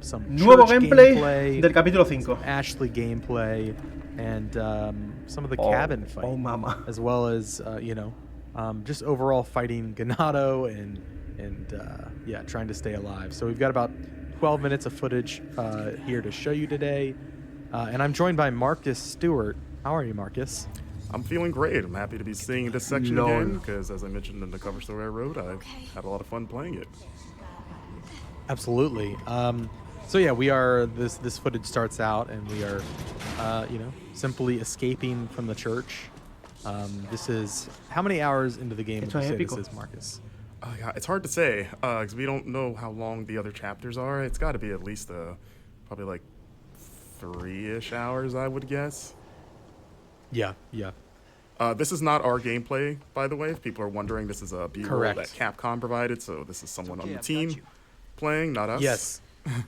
some Nuevo church gameplay del capítulo 5. some Ashley gameplay, and some of the cabin fight, oh mama. as well as just overall fighting Ganado and yeah, trying to stay alive. So we've got about 12 minutes of footage here to show you today, and I'm joined by Marcus Stewart. How are you, Marcus? I'm feeling great. I'm happy to be seeing this section Lol. again because, as I mentioned in the cover story I wrote, I had a lot of fun playing it. Absolutely. So yeah, we are. This footage starts out, and we are, simply escaping from the church. This is how many hours into the game would you say this is, Marcus? Yeah, it's hard to say because we don't know how long the other chapters are. It's got to be at least probably like 3-ish hours, I would guess. Yeah. This is not our gameplay, by the way. If people are wondering, this is a B-roll that Capcom provided, so this is someone on the team playing, not us.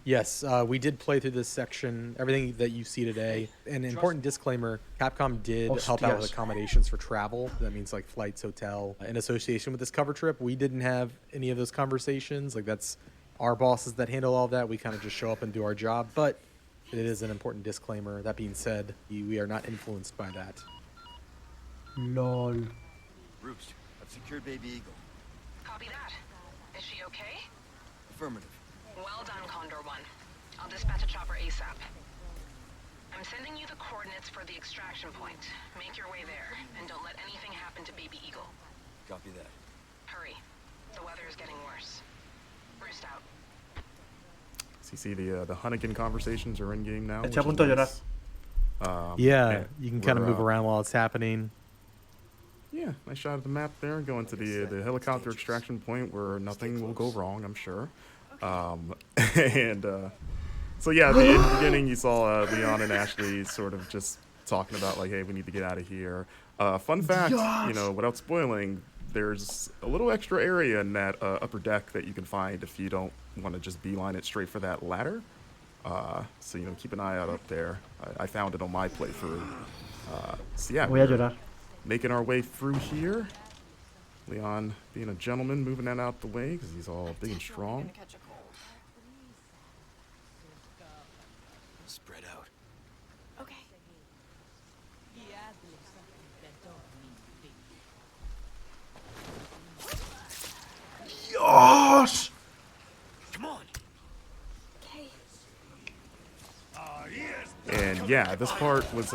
Yes. We did play through this section, everything that you see today. An important disclaimer, Capcom did help out with accommodations for travel. That means like flights, hotel. In association with this cover trip, we didn't have any of those conversations. Like, that's our bosses that handle all that. We kind of just show up and do our job, but it is an important disclaimer. That being said, we are not influenced by that. LOL. Roost, I've secured Baby Eagle. Copy that. Is she okay? Affirmative. Well done, Condor 1. I'll dispatch a chopper ASAP. I'm sending you the coordinates for the extraction point. Make your way there, and don't let anything happen to Baby Eagle. Copy that. Hurry. The weather is getting worse. Roost out. So you see the Hunnigan conversations are in game now. Estoy a punto de llorar. Yeah, you can kind of move around while it's happening. Yeah, nice shot of the map there. Going to the helicopter extraction point where nothing will go wrong, I'm sure. So yeah, at the beginning you saw Leon and Ashley sort of just talking about like, hey, we need to get out of here. Fun fact, without spoiling, there's a little extra area in that upper deck that you can find if you don't want to just beeline it straight for that ladder. So keep an eye out up there. I found it on my playthrough. So yeah, Voy a llorar. making our way through here. Leon being a gentleman, moving that out the way because he's all big and strong. Spread out. Okay. Dios! Come on. And yeah, this part was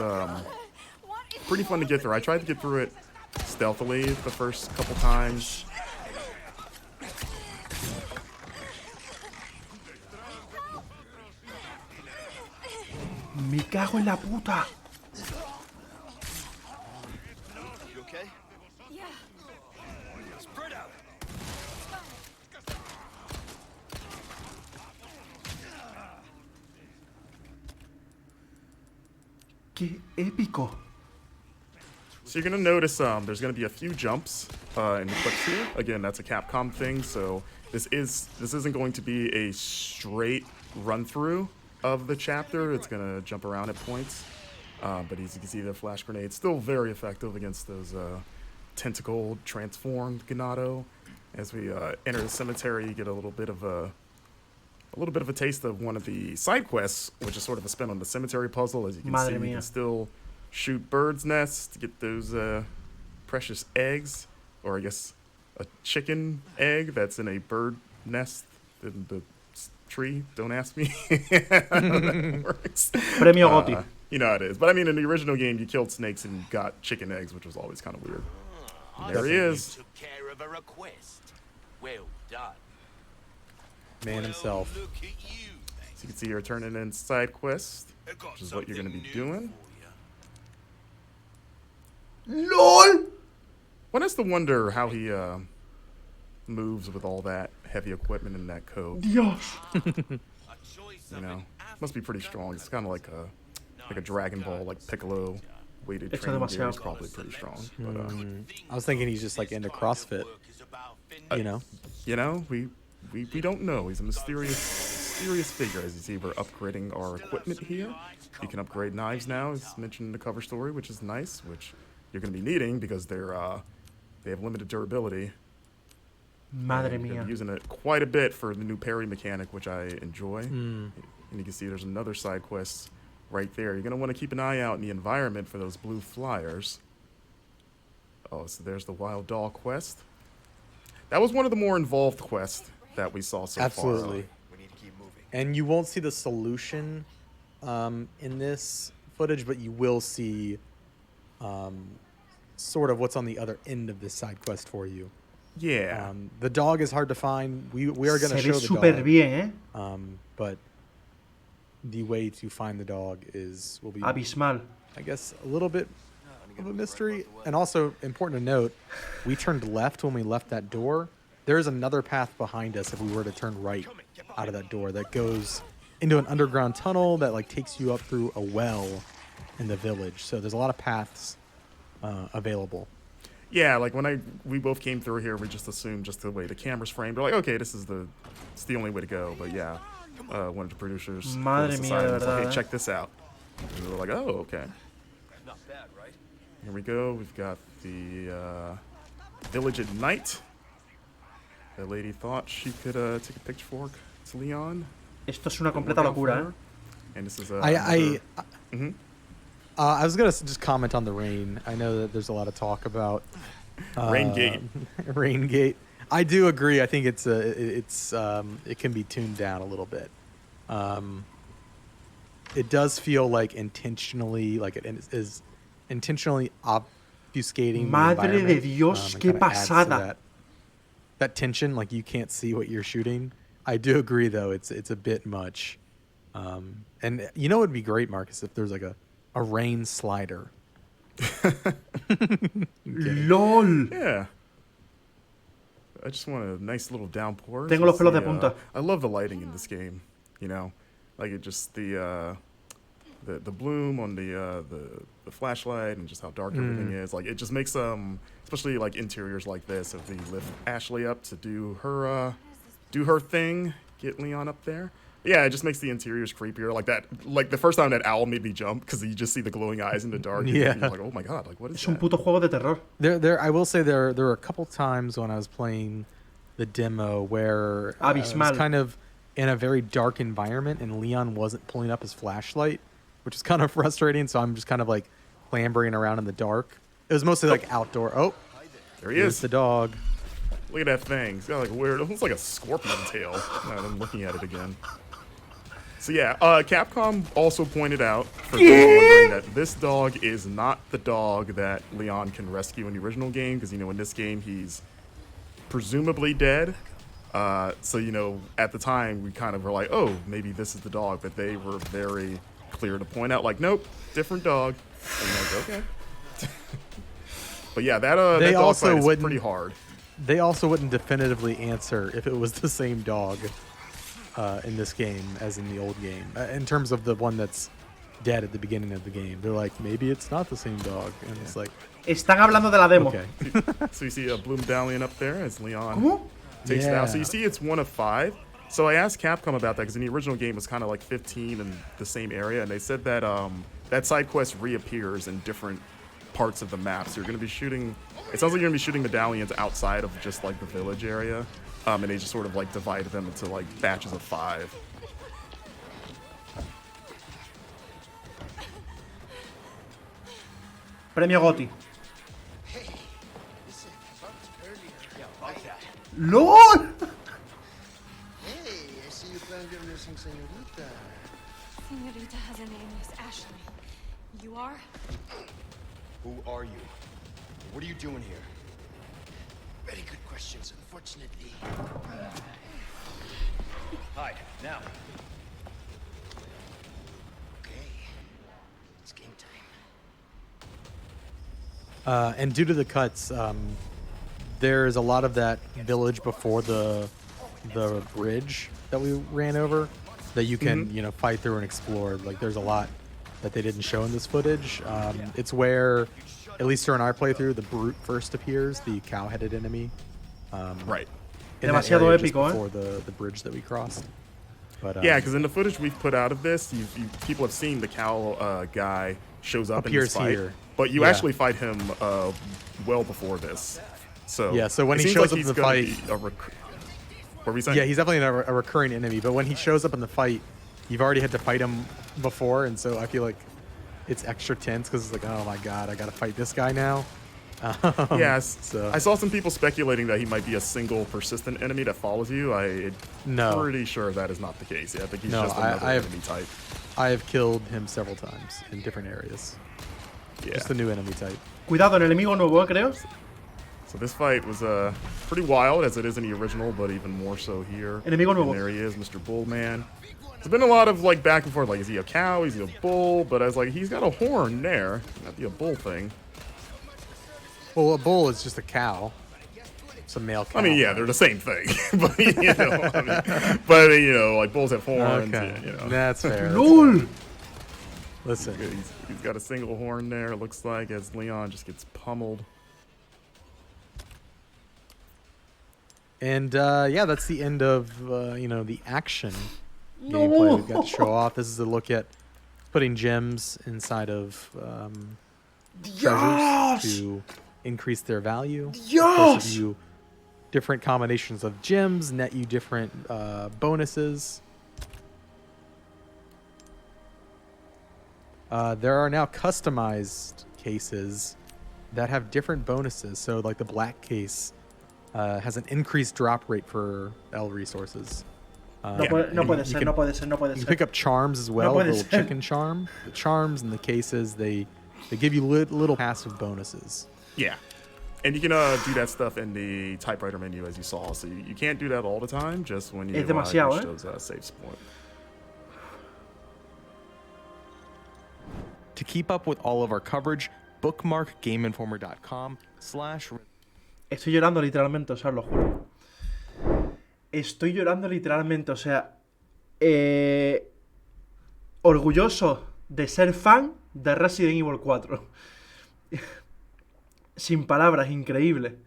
pretty fun to get through. I tried to get through it stealthily the first couple times. Me cago en la puta. You okay? Yeah. Spread out. Qué épico. So you're gonna notice there's gonna be a few jumps in the clips here. Again, that's a Capcom thing, so this isn't going to be a straight run through of the chapter. It's gonna jump around at points, but as you can see, the flash grenade's still very effective against those tentacled, transformed Ganado. As we enter the cemetery, you get a little bit of a taste of one of the side quests, which is sort of a spin on the cemetery puzzle. As you can see, you can still shoot birds' nests to get those precious eggs, or I guess a chicken egg that's in a bird nest in the tree. Don't ask me how that works. Premio Gotti. You know how it is. But I mean, in the original game, you killed snakes and got chicken eggs, which was always kind of weird. And there he is. Took care of a request. Well done. Man himself. Look at you. So you can see you're turning in side quests, which is what you're going to be doing. LOL! One has to wonder how he moves with all that heavy equipment in that coat. Dios. Must be pretty strong. It's kind of like a Dragon Ball, like Piccolo weighted training gear. He's probably pretty strong. But I was thinking he's just like into CrossFit. We don't know. He's a mysterious figure. As you see, we're upgrading our equipment here. You can upgrade knives now, as mentioned in the cover story, which is nice, which you're going to be needing because they have limited durability. Madre And mía. I'm using it quite a bit for the new parry mechanic, which I enjoy. And you can see there's another side quest right there. You're going to want to keep an eye out in the environment for those blue flyers. Oh, so there's the wild doll quest. That was one of the more involved quests that we saw so Absolutely. far. We need to keep moving. And you won't see the solution in this footage, but you will see sort of what's on the other end of this side quest for you. Yeah. The dog is hard to find. We are going to Se show ve the súper dog, bien, but the way to find the dog will be, Abismal. I guess, a little bit of a mystery. And also important to note, we turned left when we left that door. There's another path behind us if we were to turn right out of that door that goes into an underground tunnel that like takes you up through a well in the village. So there's a lot of paths available. Yeah, like when we both came through here, we just assumed just the way the camera's framed. We're like, okay, it's the only way to go. But yeah, one of the producers Madre pulled us mía, aside de and was like, verdad, hey, eh? check this out. And we were like, oh, okay. Not bad, right? Here we go. We've got the village at night. The lady thought she could take a pitchfork to Leon. Esto es una completa Work out for locura, her. And this is I was gonna just comment on the rain. I know that there's a lot of talk about Rain Gate. Rain Gate. I do agree. I think it can be tuned down a little bit. It does feel like intentionally, like it is intentionally obfuscating. Madre the de environment, Dios, and qué kinda adds to pasada. that tension, like you can't see what you're shooting. I do agree, though. It's a bit much. And you know, it would be great, Marcus, if there's like a rain slider. LOL. Yeah. I just want a nice little downpour. Tengo los pelos de punta. I love the lighting in this game. You know, like it just the bloom on the flashlight and just how dark everything is. Like it just makes especially like interiors like this. If we lift Ashley up to do her thing, get Leon up there. Yeah, it just makes the interiors creepier. Like that, like the first time that owl made me jump because you just see the glowing eyes in the dark. Yeah. And you're like, oh my god, like what is Es un that? puto juego de terror. I will say there were a couple times when I was playing the demo where I was Abismal. kind of in a very dark environment and Leon wasn't pulling up his flashlight, which is kind of frustrating. So I'm just kind of like clambering around in the dark. It was mostly like outdoor. Oh, There he here's is. the dog. Look at that thing. It's got like a weird, it looks like a scorpion tail. Now that I'm looking at it again. So yeah, Capcom also pointed out, for those wondering, that this dog is not the dog that Leon can rescue in the original game, because, you know, in this game, he's presumably dead. So, you know, at the time, we kind of were like, oh, maybe this is the dog, but they were very clear to point out, like, nope, different dog. And I was like, okay. But yeah, that dog also fight is wouldn't- pretty hard. They also wouldn't definitively answer if it was the same dog in this game as in the old game. In terms of the one that's dead at the beginning of the game, they're like, maybe it's not the same dog, and it's like, Están hablando de la demo. okay. So you see a blue medallion up there as Leon ¿Cómo? takes it out. So Yeah. you see it's 1 of 5. So I asked Capcom about that because in the original game it was kind of like 15 in the same area, and they said that that side quest reappears in different parts of the map. So you're going to be shooting. It sounds like you're going to be shooting medallions outside of just like the village area, and they just sort of like divided them into like batches of 5. Premio Gotti. Hey, listen, bumped earlier. Yeah, about that. LOL. Hey, I see you playing your missing señorita. Senorita has a name, Miss Ashley. You are? Who are you? What are you doing here? Very good questions, unfortunately. Hide, now. Okay, it's game time. And due to the cuts, there's a lot of that village before the bridge that we ran over that you can you know, fight through and explore. Like there's a lot that they didn't show in this footage. It's where, at least during our playthrough, the brute first appears, the cow-headed enemy. Right. In that Demasiado area just épico, eh? before the bridge that we crossed. But Yeah, because in the footage we've put out of this, people have seen the cow guy shows up in this Appears fight, here. but you Yeah. actually fight him well before this. So Yeah, so when it he seems shows like up he's in the gonna fight- be a what were we saying? Yeah, he's definitely a recurring enemy, but when he shows up in the fight, you've already had to fight him before, and so I feel like it's extra tense because it's like, oh my god, I gotta fight this guy now. Yes. So I saw some people speculating that he might be a single persistent enemy that follows you. No. Pretty sure that is not the case. Yeah, I think he's No, just another I have- enemy type. I have killed him several times in different areas. Yeah. Just a new enemy type. Cuidado, el enemigo nuevo, creo. So this fight was pretty wild, as it is in the original, but even more so here. Enemigo nuevo. And there he is, Mr. Bullman. There's been a lot of like back and forth, like is he a cow, is he a bull? But I was like, he's got a horn there. Not be a bull thing. Well, a bull is just a cow. It's a male cow. I mean, yeah, they're the same thing. But you know, like bulls have horns. Okay, Yeah, you know. that's fair. LOL. Listen, He's got a single horn there, it looks like, as Leon just gets pummeled. and yeah, that's the end of the action gameplay we've got to show off. This is a look at putting gems inside of treasures to increase their value. Of course, if you different combinations of gems net you different bonuses. There are now customized cases that have different bonuses. So like the black case has an increased drop rate for L resources. No Yeah. puede, no and puede you ser, can- no puede ser, no puede You can ser. pick up charms as well, puede the little ser. chicken charm. The charms and the cases, they give you little passive bonuses. Yeah. And you can do that stuff in the typewriter menu, as you saw. So you can't do that all the time, just when you Es demasiado, reach those saves point. To keep up with all of our coverage, bookmark gameinformer.com/. Estoy llorando literalmente, o sea, os lo juro. Estoy llorando literalmente, o sea, orgulloso de ser fan de Resident Evil 4. Sin palabras, increíble.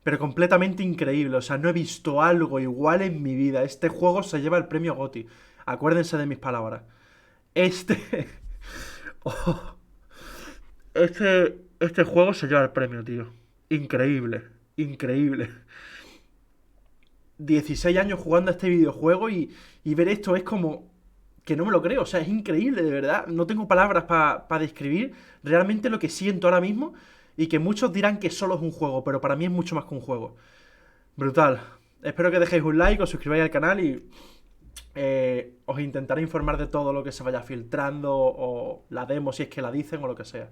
Pero completamente increíble, o sea, no he visto algo igual en mi vida. Este juego se lleva el premio GOTY. Acuérdense de mis palabras. Oh, este juego se lleva el premio, tío. Increíble, increíble. 16 años jugando a este videojuego y ver esto es como que no me lo creo, o sea, es increíble, de verdad. No tengo palabras para describir realmente lo que siento ahora mismo y que muchos dirán que solo es un juego, pero para mí es mucho más que un juego. Brutal. Espero que dejéis un like, os suscribáis al canal y os intentaré informar de todo lo que se vaya filtrando o la demo si es que la dicen o lo que sea.